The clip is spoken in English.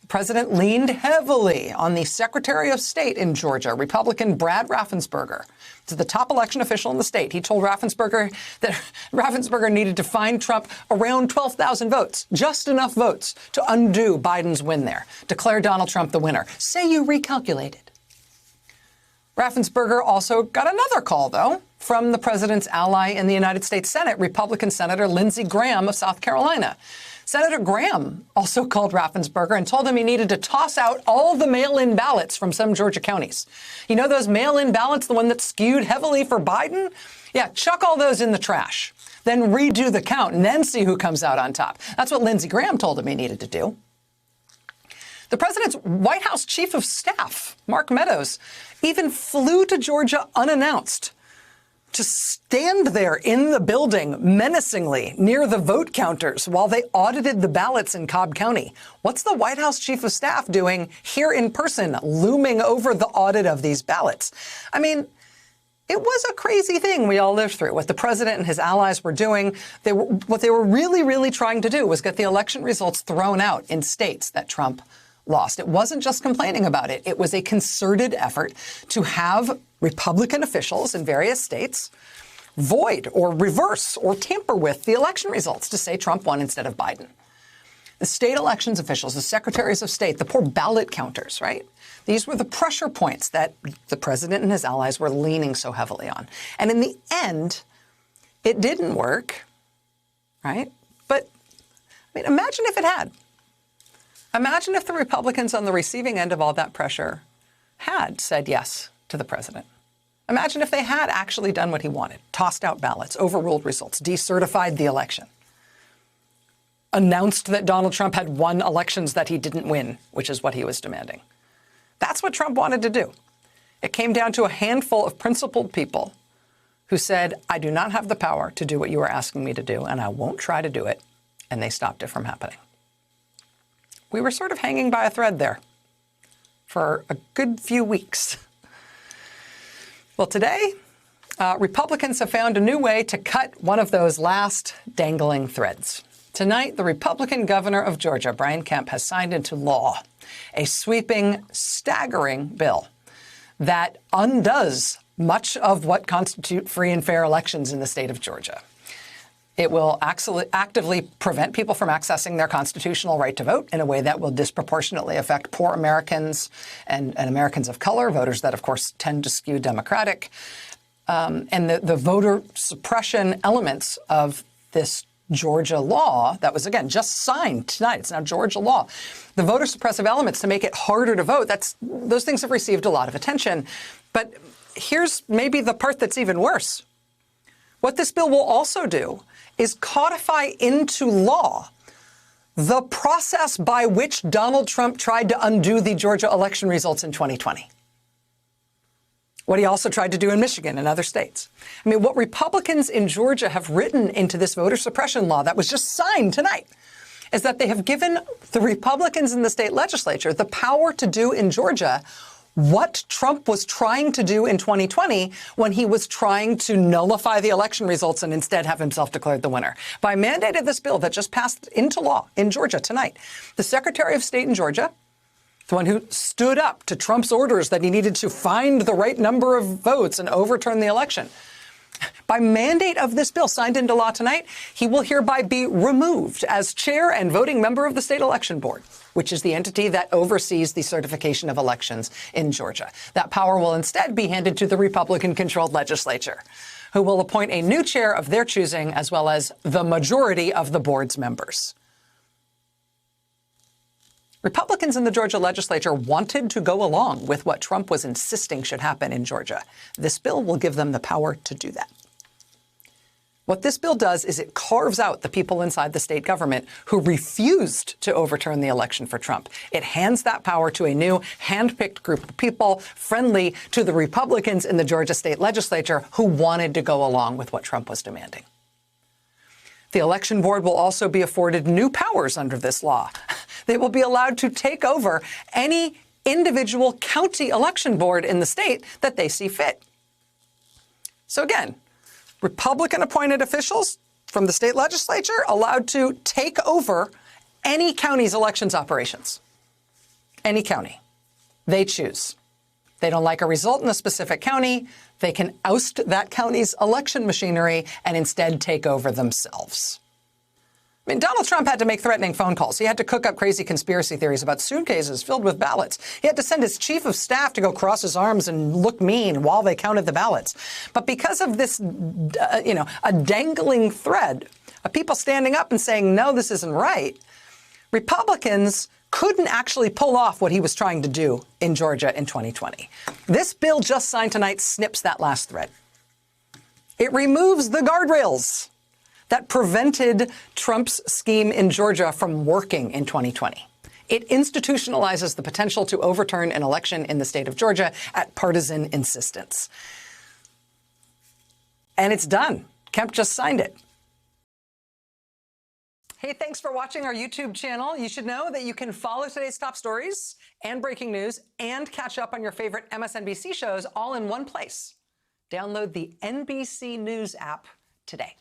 the president leaned heavily on the Secretary of State in Georgia, Republican Brad Raffensperger. To the top election official in the state, he told Raffensperger that Raffensperger needed to find Trump around 12,000 votes, just enough votes to undo Biden's win there, declare Donald Trump the winner. Say you recalculated. Raffensperger also got another call, though, from the president's ally in the United States Senate, Republican Senator Lindsey Graham of South Carolina. Senator Graham also called Raffensperger and told him he needed to toss out all the mail-in ballots from some Georgia counties. You know those mail-in ballots, the one that skewed heavily for Biden? Yeah, chuck all those in the trash. Then redo the count and then see who comes out on top. That's what Lindsey Graham told him he needed to do. The president's White House chief of staff, Mark Meadows, even flew to Georgia unannounced to stand there in the building menacingly near the vote counters while they audited the ballots in Cobb County. What's the White House chief of staff doing here in person, looming over the audit of these ballots? I mean, it was a crazy thing we all lived through. What the president and his allies were doing, what they were really trying to do was get the election results thrown out in states that Trump lost. It wasn't just complaining about it. It was a concerted effort to have Republican officials in various states void or reverse or tamper with the election results to say Trump won instead of Biden. The state elections officials, the secretaries of state, the poor ballot counters, right? These were the pressure points that the president and his allies were leaning so heavily on. And in the end, it didn't work, right? But I mean, imagine if it had. Imagine if the Republicans on the receiving end of all that pressure had said yes to the president. Imagine if they had actually done what he wanted, tossed out ballots, overruled results, decertified the election, announced that Donald Trump had won elections that he didn't win, which is what he was demanding. That's what Trump wanted to do. It came down to a handful of principled people who said, I do not have the power to do what you are asking me to do, and I won't try to do it. And they stopped it from happening. We were sort of hanging by a thread there for a good few weeks. Well, today, Republicans have found a new way to cut one of those last dangling threads. Tonight, the Republican governor of Georgia, Brian Kemp, has signed into law a sweeping, staggering bill that undoes much of what constitute free and fair elections in the state of Georgia. It will actively prevent people from accessing their constitutional right to vote in a way that will disproportionately affect poor Americans and Americans of color, voters that, of course, tend to skew Democratic. And the voter suppression elements of this Georgia law that was, again, just signed tonight. It's now Georgia law. The voter suppressive elements to make it harder to vote, those things have received a lot of attention. But here's maybe the part that's even worse. What this bill will also do is codify into law the process by which Donald Trump tried to undo the Georgia election results in 2020. What he also tried to do in Michigan and other states. I mean, what Republicans in Georgia have written into this voter suppression law that was just signed tonight is that they have given the Republicans in the state legislature the power to do in Georgia what Trump was trying to do in 2020 when he was trying to nullify the election results and instead have himself declared the winner. By mandate of this bill that just passed into law in Georgia tonight, the Secretary of State in Georgia, the one who stood up to Trump's orders that he needed to find the right number of votes and overturn the election, by mandate of this bill signed into law tonight, he will hereby be removed as chair and voting member of the state election board, which is the entity that oversees the certification of elections in Georgia. That power will instead be handed to the Republican-controlled legislature, who will appoint a new chair of their choosing, as well as the majority of the board's members. Republicans in the Georgia legislature wanted to go along with what Trump was insisting should happen in Georgia. This bill will give them the power to do that. What this bill does is it carves out the people inside the state government who refused to overturn the election for Trump. It hands that power to a new hand-picked group of people friendly to the Republicans in the Georgia state legislature who wanted to go along with what Trump was demanding. The election board will also be afforded new powers under this law. They will be allowed to take over any individual county election board in the state that they see fit. So again, Republican-appointed officials from the state legislature allowed to take over any county's elections operations. any county they choose. They don't like a result in a specific county, they can oust that county's election machinery and instead take over themselves. I mean, Donald Trump had to make threatening phone calls. He had to cook up crazy conspiracy theories about suitcases filled with ballots. He had to send his chief of staff to go cross his arms and look mean while they counted the ballots. But because of this, a dangling thread of people standing up and saying, no, this isn't right, Republicans couldn't actually pull off what he was trying to do in Georgia in 2020. This bill just signed tonight snips that last thread. It removes the guardrails that prevented Trump's scheme in Georgia from working in 2020. It institutionalizes the potential to overturn an election in the state of Georgia at partisan insistence. And it's done. Kemp just signed it. Hey, thanks for watching our YouTube channel. You should know that you can follow today's top stories and breaking news and catch up on your favorite MSNBC shows all in one place. Download the NBC News app today.